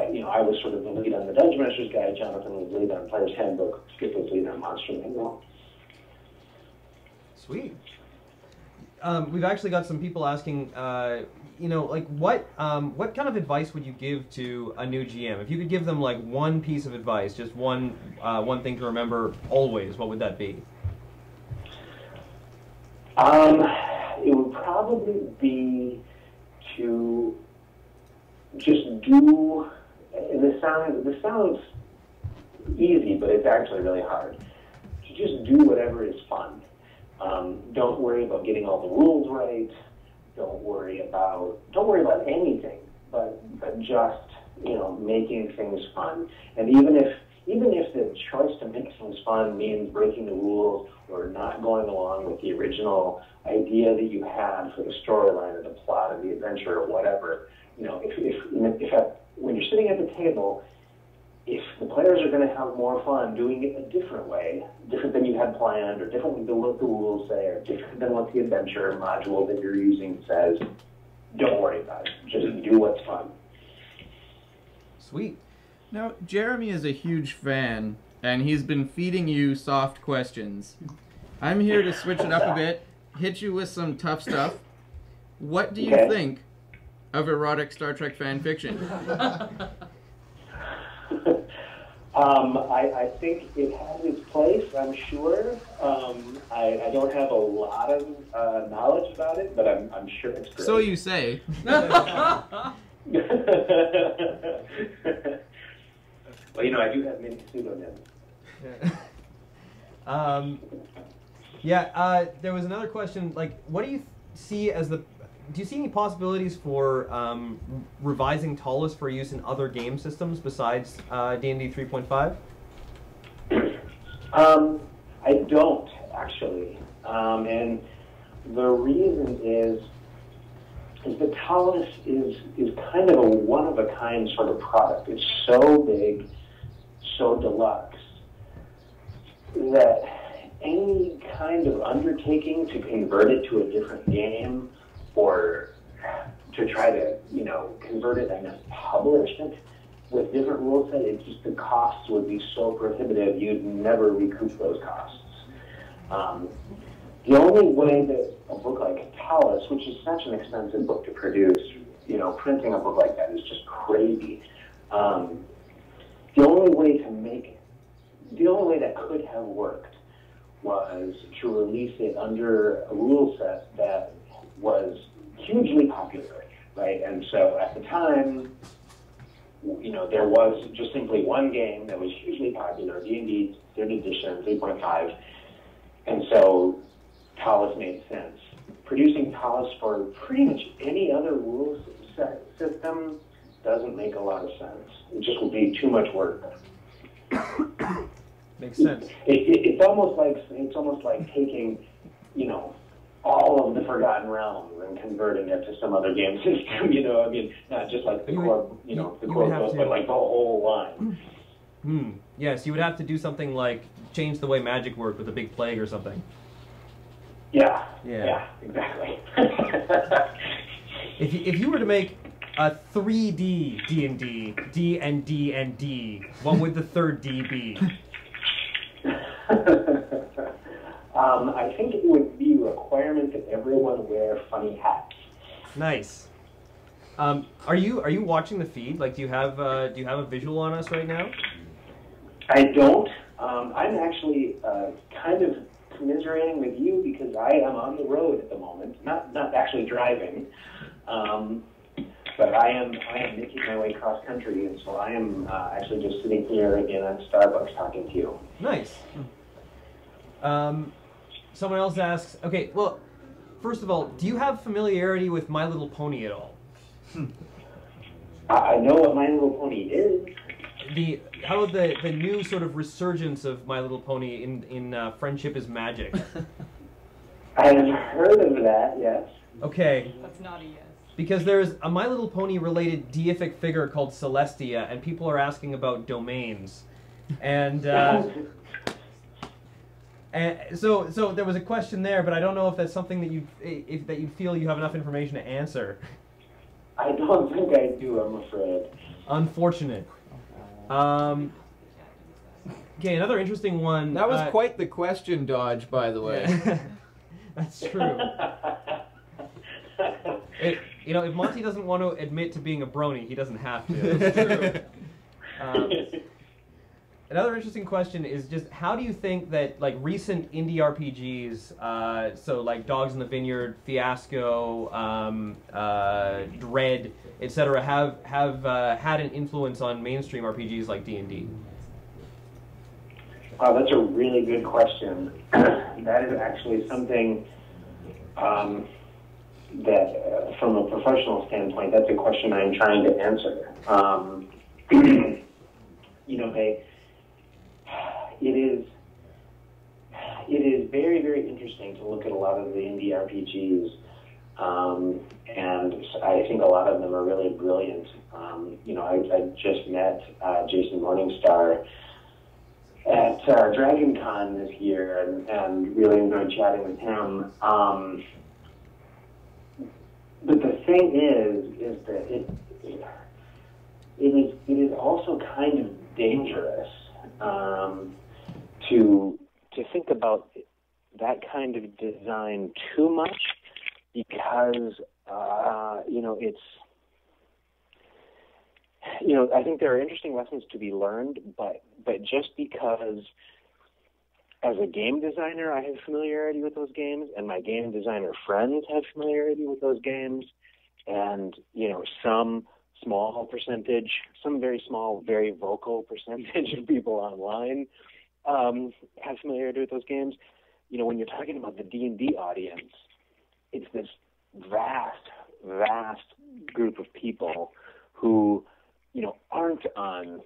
I was sort of the lead on the Dungeon Master's Guide, Jonathan was lead on Player's Handbook, Skip was lead on Monster Manual. Sweet. We've actually got some people asking, like what kind of advice would you give to a new GM? If you could give them like one piece of advice, just one thing to remember always, what would that be? It would probably be to just do, and this sounds easy, but it's actually really hard. To just do whatever is fun. Don't worry about getting all the rules right. Don't worry about anything, but just making things fun. And even if the choice to make things fun means breaking the rules or not going along with the original idea that you had for the storyline or the plot of the adventure or whatever, when you're sitting at the table, if the players are going to have more fun doing it a different way, different than you had planned, or different than what the rules say, or different than what the adventure module that you're using says, don't worry about it. Just do what's fun. Sweet. Now, Jeremy is a huge fan, and he's been feeding you soft questions. I'm here to switch it up a bit, hit you with some tough stuff. What do you think of erotic Star Trek fan fiction? I think it has its place, I'm sure. I don't have a lot of knowledge about it, but I'm sure it's great. So you say. Well, I do have many pseudonyms. There was another question, like, what do you see as do you see any possibilities for revising Talus for use in other game systems besides D&D 3.5? I don't, actually. And the reason is that Talus is kind of a one-of-a-kind sort of product. It's so big, so deluxe, that any kind of undertaking to convert it to a different game or to try to, convert it and then publish it with different rule set, the costs would be so prohibitive, you'd never recoup those costs. The only way that a book like Talus, which is such an expensive book to produce, printing a book like that is just crazy. The only way that could have worked was to release it under a rule set that was hugely popular, right? And so at the time, there was just simply one game that was hugely popular, D&D 3rd edition, 3.5, and so Talus made sense. Producing Talus for pretty much any other rules set system doesn't make a lot of sense. It just would be too much work. Makes sense. It's almost like taking, all of the Forgotten Realms and converting it to some other game system. Not just like the core book, but like the whole line. Yes, you would have to do something like change the way magic worked with a big plague or something. Yeah, exactly. If you were to make a 3D D&D, D and D and D, what would the third D be? I think it would be a requirement that everyone wear funny hats. Nice. Are you watching the feed? Like, do you have a visual on us right now? I don't. I'm actually kind of commiserating with you because I am on the road at the moment. Not actually driving, but I am making my way cross country, and so I am actually just sitting here in a Starbucks talking to you. Nice. Someone else asks, okay, well, first of all, do you have familiarity with My Little Pony at all? I know what My Little Pony is. How about the new sort of resurgence of My Little Pony in Friendship is Magic? I have heard of that, yes. Okay. That's not a yes. Because there's a My Little Pony related deific figure called Celestia, and people are asking about domains. And so there was a question there, but I don't know if that's something that you feel you have enough information to answer. I don't think I do, I'm afraid. Unfortunate. Okay, another interesting one. That was quite the question dodge, by the way. Yeah. That's true. You know, if Monty doesn't want to admit to being a brony, he doesn't have to. That's true. Another interesting question is just how do you think that like recent indie RPGs, so like Dogs in the Vineyard, Fiasco, Dread, etc., have had an influence on mainstream RPGs like D&D? Wow, that's a really good question. That is actually something that, from a professional standpoint, that's a question I'm trying to answer. You know, it is very, very interesting to look at a lot of the indie RPGs, and I think a lot of them are really brilliant. You know, I just met Jason Morningstar at Dragon Con this year and really enjoyed chatting with him. But the thing is that it is also kind of dangerous to think about that kind of design too much because you know I think there are interesting lessons to be learned, but just because as a game designer I have familiarity with those games and my game designer friends have familiarity with those games, and you know some small percentage, some very small, very vocal percentage of people online have familiarity with those games. You know, when you're talking about the D&D audience, it's this vast group of people who, you know, aren't on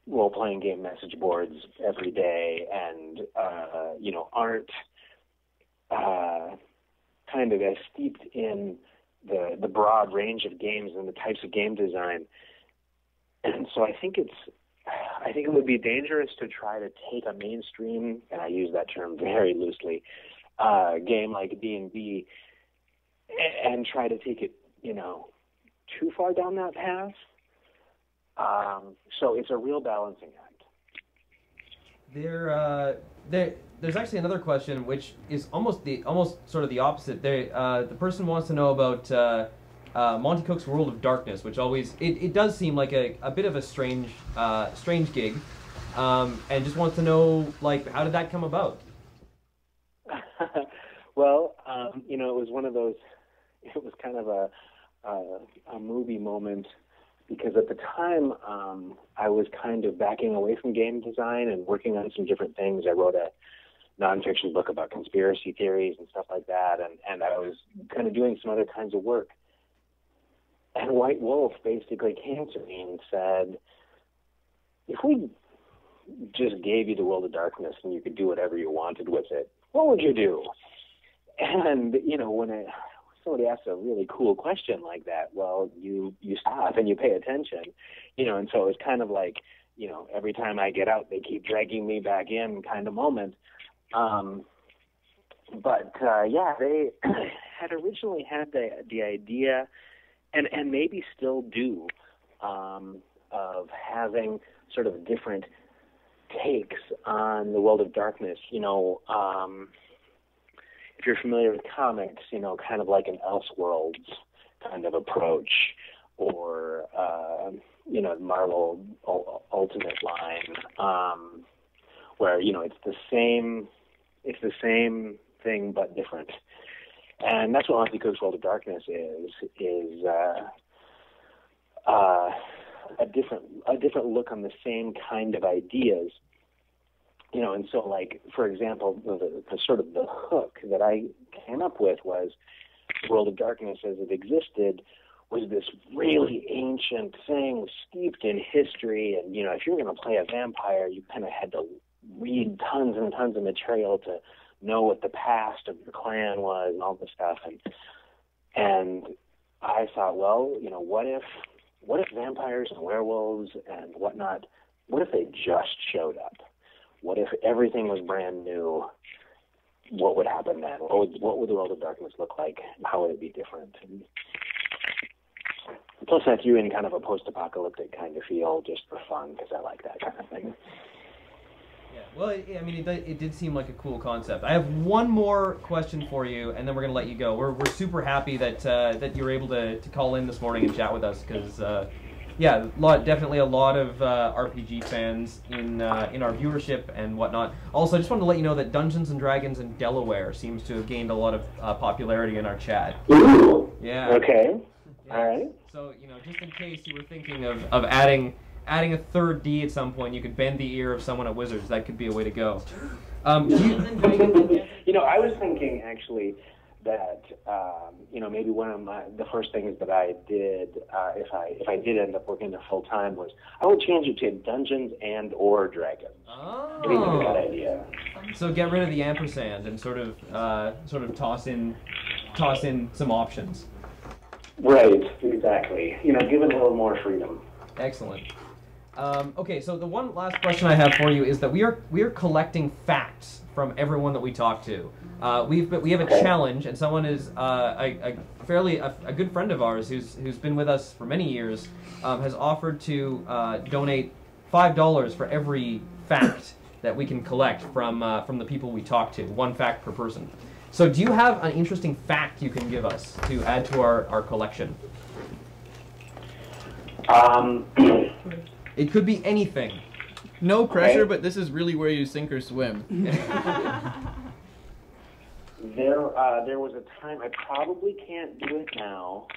role-playing game message boards every day and, you know, aren't kind of as steeped in the broad range of games and the types of game design. And so I think it would be dangerous to try to take a mainstream, and I use that term very loosely, game like D&D and try to take it, you know, too far down that path. So it's a real balancing act. There's actually another question, which is almost sort of the opposite. The person wants to know about Monty Cook's World of Darkness, which always it does seem like a bit of a strange gig, and just wants to know like how did that come about? Well, you know, it was one of those. It was kind of a movie moment. Because at the time, I was kind of backing away from game design and working on some different things. I wrote a nonfiction book about conspiracy theories and stuff like that, and I was kind of doing some other kinds of work. And White Wolf basically came to me and said, if we just gave you the World of Darkness and you could do whatever you wanted with it, what would you do? And, you know, when somebody asks a really cool question like that, well, you stop and you pay attention, you know, and so it was kind of like, you know, every time I get out, they keep dragging me back in kind of moment. But they had originally had the idea, and maybe still do, of having sort of different takes on the World of Darkness, you know, if you're familiar with comics, you know, kind of like an Elseworlds kind of approach, or you know, Marvel Ultimate line, where you know it's the same thing but different, and that's what Monty Cook's World of Darkness is a different look on the same kind of ideas. You know, and so, like, for example, the sort of the hook that I came up with was the World of Darkness as it existed was this really ancient thing steeped in history. And, you know, if you were going to play a vampire, you kind of had to read tons and tons of material to know what the past of your clan was and all this stuff. And I thought, well, you know, what if vampires and werewolves and whatnot, what if they just showed up? What if everything was brand new? What would happen then? What would the World of Darkness look like? How would it be different? Plus, I threw in kind of a post-apocalyptic kind of feel just for fun because I like that kind of thing. Yeah, well, I mean, it did seem like a cool concept. I have one more question for you, and then we're going to let you go. We're super happy that that you were able to call in this morning and chat with us because, yeah, definitely a lot of RPG fans in our viewership and whatnot. Also, I just wanted to let you know that Dungeons and Dragons in Delaware seems to have gained a lot of popularity in our chat. Ooh. Yeah. Okay. Yeah. All right. So, you know, just in case you were thinking of adding a third D at some point, you could bend the ear of someone at Wizards. That could be a way to go. You know, I was thinking actually that you know, maybe one of the first things that I did if I did end up working there full time was I would change it to Dungeons and or Dragons. Oh. I think that's a good idea. So get rid of the ampersand and sort of toss in some options. Right. Exactly. You know, give it a little more freedom. Excellent. Okay, so the one last question I have for you is that we are collecting facts from everyone that we talk to. We have a challenge, and someone is a good friend of ours who's been with us for many years has offered to donate $5 for every fact that we can collect from the people we talk to. One fact per person. So, do you have an interesting fact you can give us to add to our collection? It could be anything. No pressure, but this is really where you sink or swim. There was a time, I probably can't do it now,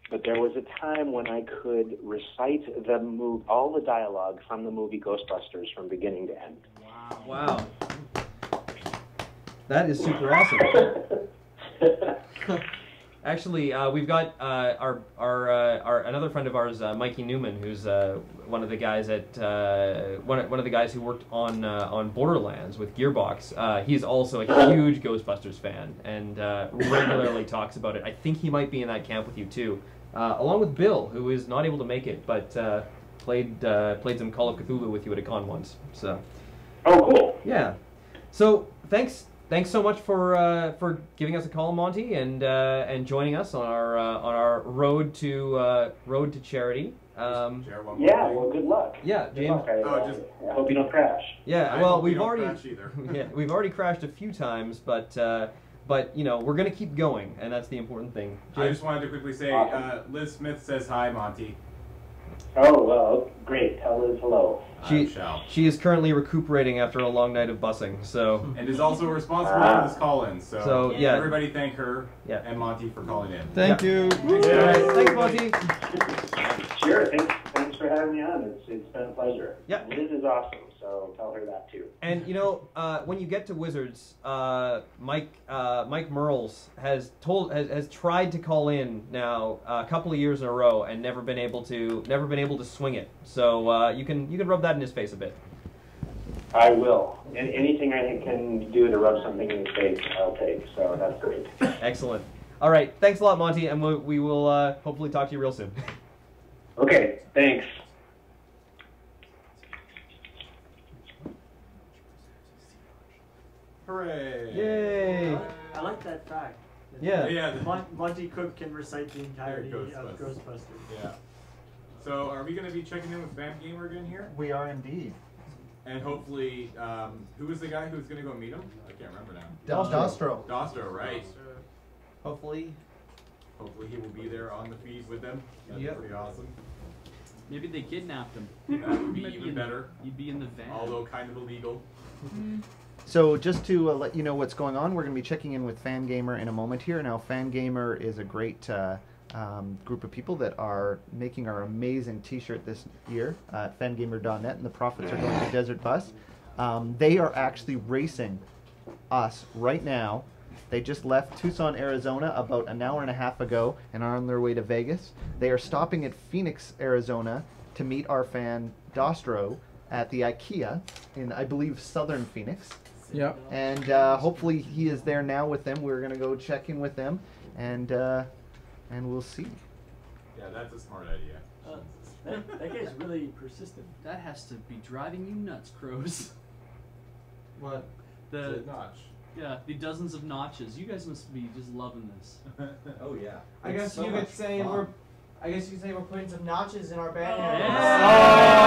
but there was a time when I could recite all the dialogue from the movie Ghostbusters from beginning to end. Wow. That is super awesome. Actually, we've got our another friend of ours, Mikey Newman, who's one of the guys at one of the guys who worked on Borderlands with Gearbox. He's also a huge Ghostbusters fan and regularly talks about it. I think he might be in that camp with you too, along with Bill, who is not able to make it, but played some Call of Cthulhu with you at a con once. So. Oh, cool. Yeah. So thanks so much for giving us a call, Monty, and joining us on our road to charity. Yeah, well, good luck. Yeah, James. I hope you don't crash. Yeah, well, we've already crashed a few times, but you know, we're gonna keep going, and that's the important thing. James? I just wanted to quickly say, Liz Smith says hi, Monty. Oh, well, great. Tell Liz hello. She is currently recuperating after a long night of busing, so... And is also responsible for this call-in, so yeah. Everybody thank her and Monty for calling in. Thank you. Thanks, Monty. Sure, thanks for having me on. It's been a pleasure. Yeah. Liz is awesome, so tell her that too. And you know, when you get to Wizards, Mike Merles has tried to call in now a couple of years in a row and never been able to swing it. So you can rub that in his face a bit. I will. And anything I can do to rub something in his face, I'll take. So that's great. Excellent. All right. Thanks a lot, Monty, and we will hopefully talk to you real soon. Okay. Thanks. Hooray! Yay! I like that fact. Yeah. Monty Cook can recite the entirety of Ghostbusters. Yeah. So, are we going to be checking in with Fan Gamer again here? We are indeed. And hopefully, who was the guy who was going to go meet him? I can't remember now. Dostro. Dostro, right. Hopefully he will be there on the feed with them. That'd be pretty awesome. Maybe they kidnapped him. That would be even better. You'd be in the van. Although kind of illegal. So just to let you know what's going on, we're going to be checking in with Fangamer in a moment here. Now, Fangamer is a great group of people that are making our amazing T-shirt this year at fangamer.net, and the profits are going to De5ertBus. They are actually racing us right now. They just left Tucson, Arizona about an hour and a half ago and are on their way to Vegas. They are stopping at Phoenix, Arizona to meet our fan Dostro at the IKEA in, I believe, southern Phoenix. Yep. And hopefully he is there now with them. We're going to go check in with them, and we'll see. Yeah, that's a smart idea. That guy's really persistent. That has to be driving you nuts, Crows. What? The notch. Yeah, the dozens of notches. You guys must be just loving this. Oh yeah. I guess you could say I guess you could say we're putting some notches in our band. Yeah.